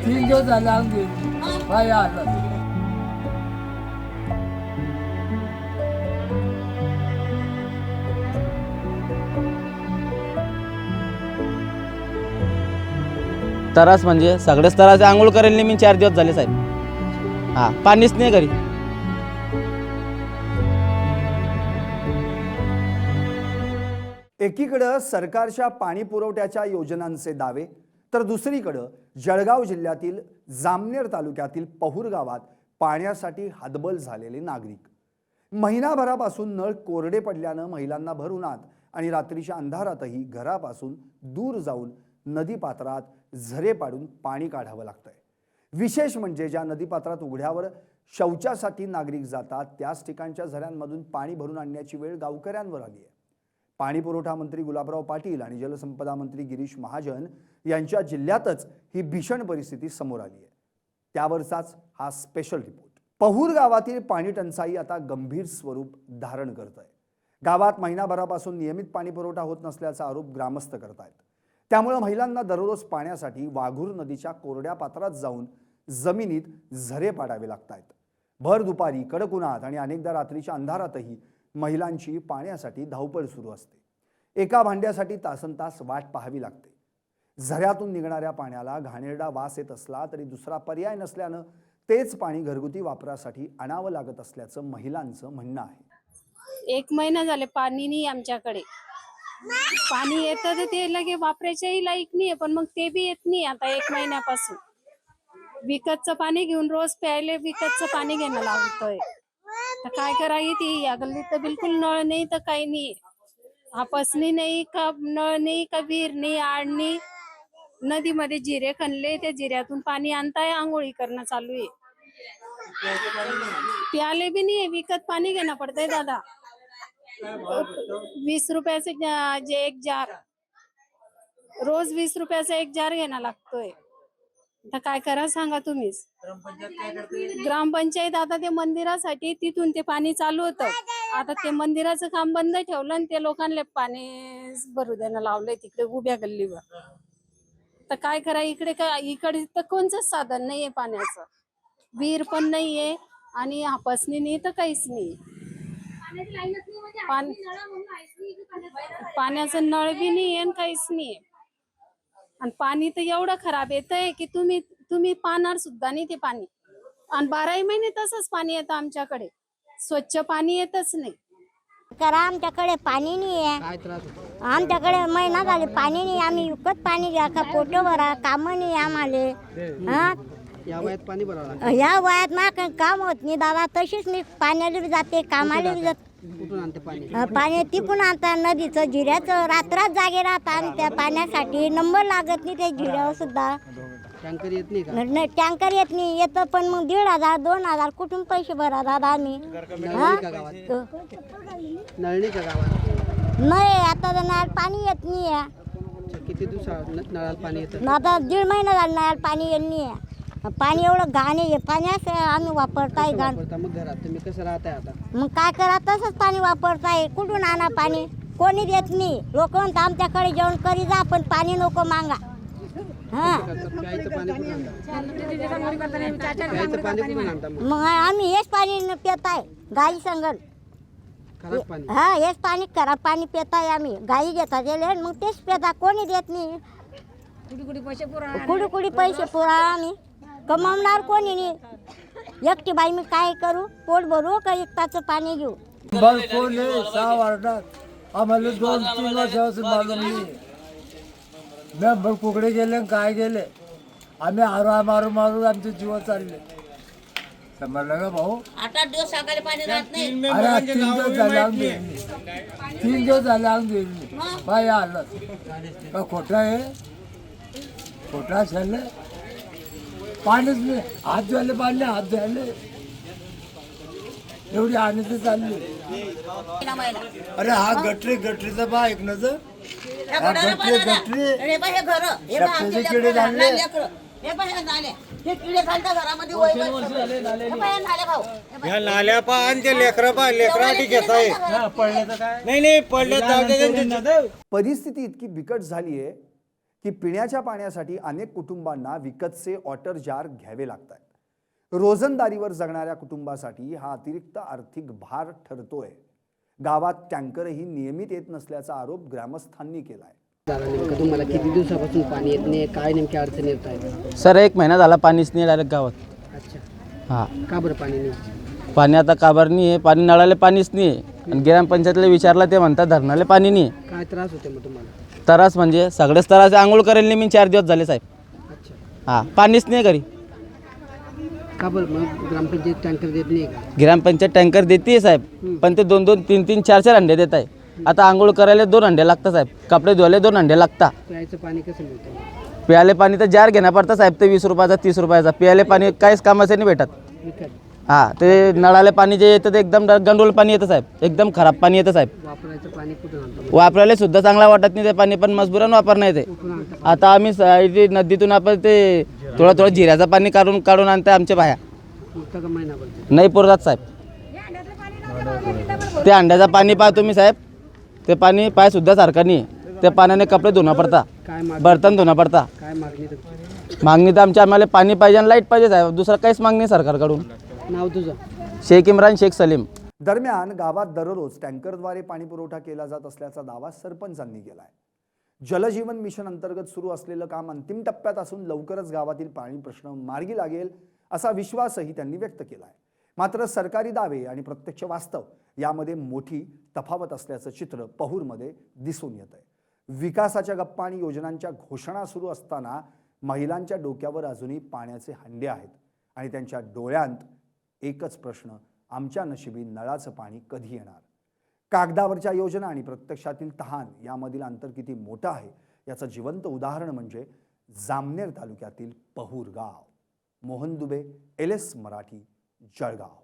तीन दिवस झाले काय आलं तरास म्हणजे सगळेच तरास आंघोळ करेल नाही मी 4 दिवस झाले साहेब. हा पाणीच नाही घरी. एकीकडे सरकारच्या पाणी पुरवठ्याच्या योजनांचे दावे तर दुसरीकडे जळगाव जिल्ह्यातील जामनेर तालुक्यातील पहूर गावात पाण्यासाठी हतबल झालेले नागरिक. महिनाभरापासून नळ कोरडे पडल्यानं महिलांना भर उन्हात आणि रात्रीच्या अंधारातही घरापासून दूर जाऊन नदीपात्रात झरे पाडून पाणी काढावं लागतंय. विशेष म्हणजे ज्या नदीपात्रात उघड्यावर शौचासाठी नागरिक जातात त्याच ठिकाणच्या झऱ्यांमधून पाणी भरून आणण्याची वेळ गावकऱ्यांवर आली आहे. पाणी पुरवठा मंत्री गुलाबराव पाटील आणि जलसंपदा मंत्री गिरीश महाजन यांच्या जिल्ह्यातच ही भीषण परिस्थिती समोर आली आहे. त्यावरचाच हा स्पेशल रिपोर्ट. पहूर गावातील पाणी टंचाई आता गंभीर स्वरूप धारण करत आहे. गावात महिनाभरापासून नियमित पाणी पुरवठा होत नसल्याचा आरोप ग्रामस्थ करतायत. त्यामुळे महिलांना दररोज पाण्यासाठी वाघूर नदीच्या कोरड्या पात्रात जाऊन जमिनीत झरे पाडावे लागतात. भर दुपारी कडक उन्हात आणि अनेकदा रात्रीच्या अंधारातही महिलांची पाण्यासाठी धावपळ सुरू असते. एका भांड्यासाठी तासनतास वाट पाहावी लागते. झऱ्यातून निघणाऱ्या पाण्याला घाणेरडा वास येत असला तरी दुसरा पर्याय नसल्यानं तेच पाणी घरगुती वापरासाठी आणावं लागत असल्याचं महिलांचं म्हणणं आहे. 1 महिना झाले पाणी नाही आमच्याकडे. पाणी येतं तर ते लगे वापरायच्याही लायक नाही, पण मग ते बी येत नाही आता 1 महिन्यापासून. विकतचं पाणी घेऊन रोज प्यायले विकतचं पाणी घेणं लागतंय. तर काय करायची ती या गल्लीत तर बिलकुल नळ नाही तर काही नाही. हापसणी नाही का नळ नाही का विहीर नाही आड नाही. नदीमध्ये जिरे खणले त्या जिऱ्यातून पाणी आणताय आंघोळी करणं चालू आहे. प्याले बी नाही विकत पाणी घेणं पडतंय दादा. 20 रुपयाचे जे 1 जार रोज 20 रुपयाचा 1 जार घेणं लागतोय. आता काय करा सांगा तुम्हीच. ग्रामपंचायत आता ते मंदिरासाठी तिथून ते पाणी चालू होतं. आता ते मंदिराचं काम बंद ठेवलं आणि ते लोकांना पाणी भरू देणं लावलंय तिकडे उभ्या गल्लीवर. तर काय करा इकडे तर कोणचंच साधन नाहीये पाण्याचं. विहीर पण नाहीये आणि हापसणी नाही तर काहीच नाही. पाण्याचं नळ बी नाही आणि काहीच नाही. आणि पाणी तर एवढं खराब येतंय की तुम्ही पाहणार सुद्धा नाही ते पाणी. आणि 12 महिने तसंच पाणी येतं आमच्याकडे. स्वच्छ पाणी येतच नाही. करा आमच्याकडे पाणी नाही आहे. आमच्याकडे महिना झाले पाणी नाही. आम्ही विकत पाणी घ्या का पोट भरा काम नाही आम्हाला. या वयात पाणी भरावं या वयात मला काम होत नाही दादा. तशीच मी पाण्याला बी जाते कामाला बी जाते. कुठून आणते पाणी? पाणी तिकून आणता नदीचं जिऱ्याचं. रात्रात जागे राहता आणि त्या पाण्यासाठी नंबर लागत नाही त्या जिऱ्यावर सुद्धा. टँकर येत नाही का? नाही टँकर येत नाही. येतं पण मग 1,500 2,000 कुठून पैसे भरा दादा आम्ही. नळ नाही का गावात? नाही आता तर नळाला पाणी येत नाही आहे. किती दिवसात नळाला पाणी येतं? आता 1.5 महिना झाला नळाला पाणी येत नाही आहे. पाणी एवढं घाण आहे. पाण्यास आम्ही वापरताय घाण. मग घरात तुम्ही कसं राहताय आता? मग काय करा तसंच पाणी वापरताय. कुठून आणा पाणी कोणी देत नाही. लोक म्हणतात आमच्याकडे जेवण करी जा पण पाणी नको मागा. प्यायचं पाणी कुठून आणता? प्यायचं पाणी कुठून आणता मग? मग आम्ही हेच पाणी पिताय गाई संगण. खराब पाणी? हा हेच पाणी खराब पाणी पिताय आम्ही. गाई घेतात गेले मग तेच पिता. कोणी देत नाही. कुडी पैसे पुरा आम्ही कमावणार कोणी नाही. एकटी बाई मी काय करू. पोट भरू का एकटाचं पाणी घेऊ. कोण 6 वार्डात आम्हाला 2-3 वर्षापासून मालूम नाही. मेंबर कुकडे गेले काय गेले. आम्ही मारू मारू आमचे जीव चालले. समजलं का भाऊ? 8 दिवस सकाळी पाणी राहत नाही. अरे 3 दिवस झाले 3 दिवस झाले काय आलं का खोटं आहे. खोटा झालं पाणीच नाही. हात धुवायला पाणी हात धुवायला एवढी आनंद चालली. अरे हा गटरीचा बा ऐकण्याचं किडे झाले. या नाल्या पाहते लेकराटी घेताय. नाही पडले. परिस्थिती इतकी बिकट झाली आहे की पिण्याच्या पाण्यासाठी अनेक कुटुंबांना विकतचे वॉटर जार घ्यावे लागतात। रोजंदारीवर जगणाऱ्या कुटुंबासाठी हा अतिरिक्त आर्थिक भार ठरतोय। गावात टँकरही नियमित येत नसल्याचा आरोप ग्रामस्थांनी केलाय। नेमकं तुम्हाला किती दिवसापासून पाणी येत नाही, काय नेमकी अडचण येत आहे? सर 1 महिना झाला पाणीच नाही डायरेक्ट गावात. अच्छा, हां, का बरं पाणी नाही? पाणी आता काबर नाही आहे, पाणी नळाले पाणीच नाही आहे. आणि ग्रामपंचायतला विचारलं ते म्हणतात धरणाले पाणी नाही आहे. काय त्रास होते मग तुम्हाला? त्रास म्हणजे सगळेच त्रास आंघोळ करेल नाही मी 4 दिवस झाले साहेब. अच्छा, हां, पाणीच नाही घरी. का बरं मग ग्रामपंचायत टँकर देत नाही का? ग्रामपंचायत टँकर देते साहेब, पण ते 2-2, 3-3, 4-4 हंडे देत आहे. आता आंघोळ करायला 2 हंडे लागतात साहेब, कपडे धुवायला 2 हंडे लागतात. प्यायचं पाणी कसं मिळतं? प्यायले पाणी तर जार घेणं पडतं साहेब, ते 20 रुपयाचा 30 रुपयाचा. प्यायले पाणी काहीच कामाचं नाही भेटत. विकत हां, ते नळाले पाणी जे येतं ते एकदम गंडूळ पाणी येतं साहेब, एकदम खराब पाणी येतं साहेब. वापरायचं पाणी कुठून आणतो? वापरायला सुद्धा चांगला वाटत नाही ते पाणी, पण मजबुरान वापरणं येते. कुठून आणतो? आता आम्ही इथे नदीतून आपण ते थोडं जिऱ्याचं पाणी काढून आणतं आमच्या बाया. पुरतं का महिनाभर? नाही पुरत साहेब. ते अंड्याचं पाणी पाहतो मी साहेब, ते पाणी पाय सुद्धा सारखं नाही. त्या पाण्याने कपडे धुणं पडता, काय मागणी? बर्तन धुणं पडता. काय मागणी तुमची? मागणी तर आम्हाला पाणी पाहिजे आणि लाईट पाहिजे साहेब, दुसरं काहीच मागणी नाही सरकारकडून. नाव तुझं? शेख इम्रान शेख सलीम. दरम्यान गावात दररोज टँकरद्वारे पाणी पुरवठा केला जात असल्याचा दावा सरपंचांनी केलाय। जलजीवन मिशन अंतर्गत सुरू असलेलं काम अंतिम टप्प्यात असून लवकरच गावातील पाणी प्रश्न मार्गी लागेल असा विश्वासही त्यांनी व्यक्त केलाय। मात्र सरकारी दावे आणि प्रत्यक्ष वास्तव यामध्ये मोठी तफावत असल्याचं चित्र पहूरमध्ये दिसून येत आहे। विकासाच्या गप्पा आणि योजनांच्या घोषणा सुरू असताना महिलांच्या डोक्यावर अजूनही पाण्याचे हंडे आहेत आणि त्यांच्या डोळ्यांत एकच प्रश्न, आमच्या नशिबी नळाचं पाणी कधी येणार? कागदावरच्या योजना आणि प्रत्यक्षातील तहान यामधील अंतर किती मोठं आहे याचं जिवंत उदाहरण म्हणजे जामनेर तालुक्यातील पहूर गाव। मोहन दुबे, LS मराठी, जळगाव।